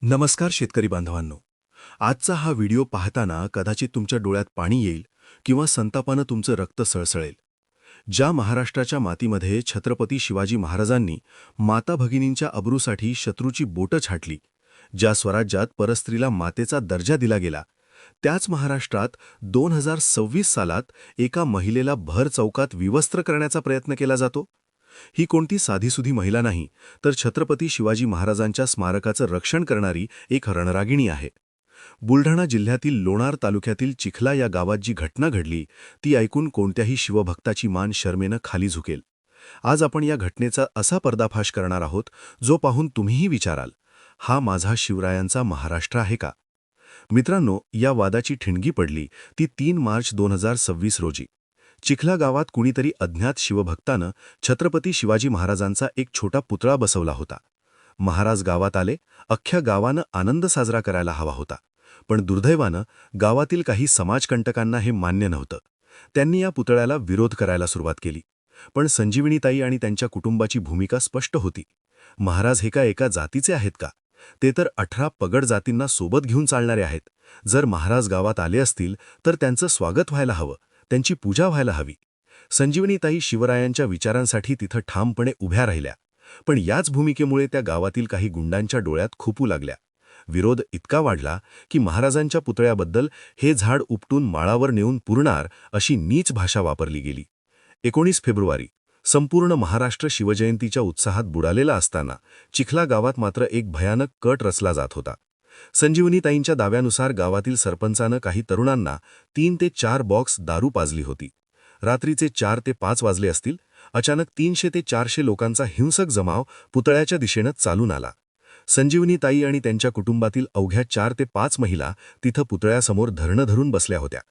नमस्कार शेतकरी बांधवांनो. आजचा हा व्हिडिओ पाहताना कदाचित तुमच्या डोळ्यात पाणी येईल किंवा संतापानं तुमचं रक्त सळसळेल. ज्या महाराष्ट्राच्या मातीमध्ये छत्रपती शिवाजी महाराजांनी माता भगिनींच्या अब्रूसाठी शत्रूची बोटं छाटली, ज्या स्वराज्यात परस्त्रीला मातेचा दर्जा दिला गेला, त्याच महाराष्ट्रात 2026 सालात एका महिलेला भर चौकात विवस्त्र करण्याचा प्रयत्न केला जातो. ही कोणती साधीसुधी महिला नाही, तर छत्रपती शिवाजी महाराजांच्या स्मारकाचं रक्षण करणारी एक रणरागिणी आहे. बुलढाणा जिल्ह्यातील लोणार तालुक्यातील चिखला या गावात जी घटना घडली, ती ऐकून कोणत्याही शिवभक्ताची मान शरमेनं खाली झुकेल. आज आपण या घटनेचा असा पर्दाफाश करणार आहोत, जो पाहून तुम्हीही विचाराल, हा माझा शिवरायांचा महाराष्ट्र आहे का? मित्रांनो, या वादाची ठिणगी पडली ती 3 मार्च 2026 रोजी. चिखला गावात कुणीतरी अज्ञात शिवभक्तानं छत्रपती शिवाजी महाराजांचा एक छोटा पुतळा बसवला होता. महाराज गावात आले, अख्ख्या गावानं आनंद साजरा करायला हवा होता. पण दुर्दैवानं गावातील काही समाजकंटकांना हे मान्य नव्हतं. त्यांनी या पुतळ्याला विरोध करायला सुरुवात केली. पण संजीवनीताई आणि त्यांच्या कुटुंबाची भूमिका स्पष्ट होती. महाराज हे का एका जातीचे आहेत का? ते तर 18 पगड जातींना सोबत घेऊन चालणारे आहेत. जर महाराज गावात आले असतील तर त्यांचं स्वागत व्हायला हवं, त्यांची पूजा व्हायला हवी. संजीवनीताई शिवरायांच्या विचारांसाठी तिथं ठामपणे उभ्या राहिल्या. पण याच भूमिकेमुळे त्या गावातील काही गुंडांच्या डोळ्यात खुपू लागल्या. विरोध इतका वाढला की महाराजांच्या पुतळ्याबद्दल हे झाड उपटून माळावर नेऊन पुरणार अशी नीच भाषा वापरली गेली. 19 फेब्रुवारी संपूर्ण महाराष्ट्र शिवजयंतीच्या उत्साहात बुडालेला असताना चिखला गावात मात्र एक भयानक कट रचला जात होता. संजीवनीताईंच्या दाव्यानुसार गावातील सरपंचानं काही तरुणांना 3 ते 4 बॉक्स दारू पाजली होती. रात्रीचे 4 ते 5 वाजले असतील. अचानक 300 ते 400 लोकांचा हिंसक जमाव पुतळ्याच्या दिशेनं चालून आला. संजीवनीताई आणि त्यांच्या कुटुंबातील अवघ्या 4 ते 5 महिला तिथं पुतळ्यासमोर धरणं धरून बसल्या होत्या.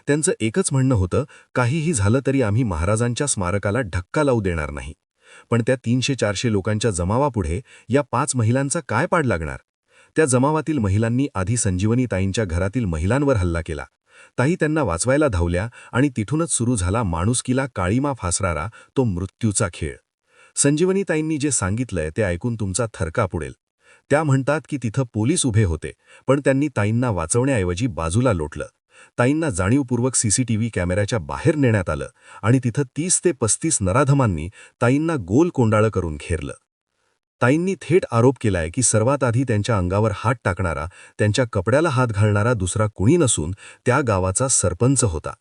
त्यांचं एकच म्हणणं होतं, काहीही झालं तरी आम्ही महाराजांच्या स्मारकाला धक्का लावू देणार नाही. पण त्या 300-400 लोकांच्या जमावापुढे या 5 महिलांचा काय पाड लागणार? त्या जमावातील महिलांनी आधी संजीवनीताईंच्या घरातील महिलांवर हल्ला केला. ताई त्यांना वाचवायला धावल्या आणि तिथूनच सुरू झाला माणुसकीला काळीमा फासणारा तो मृत्यूचा खेळ. संजीवनीताईंनी जे सांगितलंय ते ऐकून तुमचा थरकाप उडेल. त्या म्हणतात की तिथं पोलीस उभे होते, पण त्यांनी ताईंना वाचवण्याऐवजी बाजूला लोटलं. ताईंना जाणीवपूर्वक सीसीटीव्ही कॅमेऱ्याच्या बाहेर नेण्यात आलं आणि तिथं 30 ते 35 नराधमांनी ताईंना गोल कोंडाळं करून घेरलं. ताईंनी थेट आरोप केलाय की सर्वात आधी त्यांच्या अंगावर हात टाकणारा, त्यांच्या कपड्याला हात घालणारा दुसरा कुणी नसून त्या गावाचा सरपंच होता.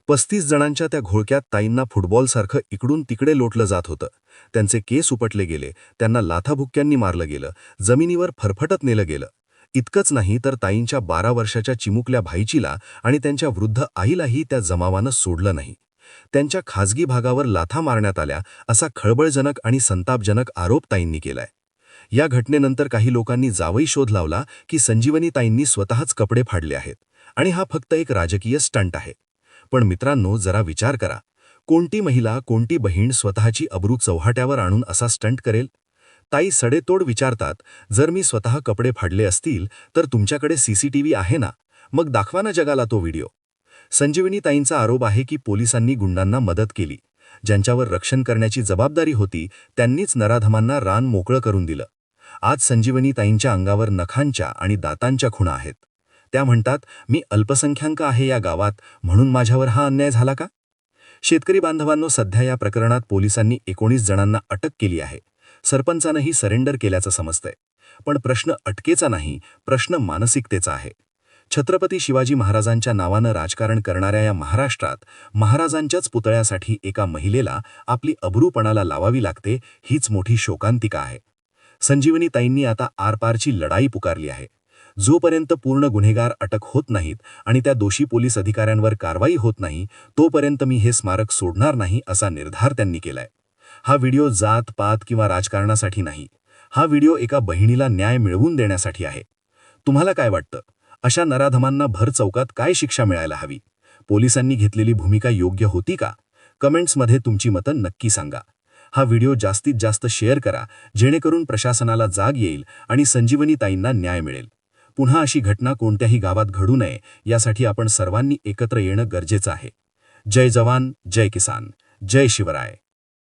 35 जणांच्या त्या घोळक्यात ताईंना फुटबॉलसारखं इकडून तिकडे लोटलं जात होतं. त्यांचे केस उपटले गेले, त्यांना लाथाबुक्क्यांनी मारलं गेलं, जमिनीवर फरफटत नेलं गेलं. इतकंच नाही तर ताईंच्या 12 वर्षाच्या चिमुकल्या भाईचीला आणि त्यांच्या वृद्ध आईलाही त्या जमावानं सोडलं नाही. त्यांच्या खाजगी भागावर लाथा मारण्यात आल्या असा खळबळजनक आणि संतापजनक आरोप ताईंनी केलाय. या घटनेनंतर काही लोकांनी जावई शोध लावला की संजीवनीताईंनी स्वतःच कपडे फाडले आहेत आणि हा फक्त एक राजकीय स्टंट आहे. पण मित्रांनो, जरा विचार करा, कोणती महिला, कोणती बहीण स्वतःची अब्रू चव्हाट्यावर आणून असा स्टंट करेल? ताई सडेतोड विचारतात, जर मी स्वतः कपडे फाडले असतील तर तुमच्याकडे सीसीटीव्ही आहे ना, मग दाखवा ना जगाला तो व्हिडिओ. संजीवनीताईंचा आरोप आहे की पोलिसांनी गुंडांना मदत केली. ज्यांच्यावर रक्षण करण्याची जबाबदारी होती त्यांनीच नराधमांना रान मोकळं करून दिलं. आज संजीवनीताईंच्या अंगावर नखांच्या आणि दातांच्या खुणा आहेत. त्या म्हणतात, मी अल्पसंख्याक आहे या गावात म्हणून माझ्यावर हा अन्याय झाला का? शेतकरी बांधवांनो, सध्या या प्रकरणात पोलिसांनी 19 जणांना अटक केली आहे. सरपंचानंही सरेंडर केल्याचं समजतंय. पण प्रश्न अटकेचा नाही, प्रश्न मानसिकतेचा आहे. छत्रपती शिवाजी महाराजांच्या नावानं राजकारण करणाऱ्या या महाराष्ट्रात महाराजांच्याच पुतळ्यासाठी एका महिलेला आपली अब्रूपणाला लावावी लागते, हीच मोठी शोकांतिका आहे. संजीवनीताईंनी आता आरपारची लढाई पुकारली आहे. जोपर्यंत पूर्ण गुन्हेगार अटक होत नाहीत आणि त्या दोषी पोलीस अधिकाऱ्यांवर कारवाई होत नाही, तोपर्यंत मी हे स्मारक सोडणार नाही असा निर्धार त्यांनी केलाय. हा व्हिडिओ जात पात किंवा राजकारणासाठी नाही. हा व्हिडिओ एका बहिणीला न्याय मिळवून देण्यासाठी आहे. तुम्हाला काय वाटतं? अशा नराधमांना भर चौकात काय शिक्षा मिळायला हवी? पोलिसांनी घेतलेली भूमिका योग्य होती का? कमेंट्समध्ये तुमची मतं नक्की सांगा. हा व्हिडिओ जास्तीत जास्त शेअर करा, जेणेकरून प्रशासनाला जाग येईल आणि संजीवनीताईंना न्याय मिळेल. पुन्हा अशी घटना कोणत्याही गावात घडू नये यासाठी आपण सर्वांनी एकत्र येणं गरजेचं आहे. जय जवान, जय किसान, जय शिवराय.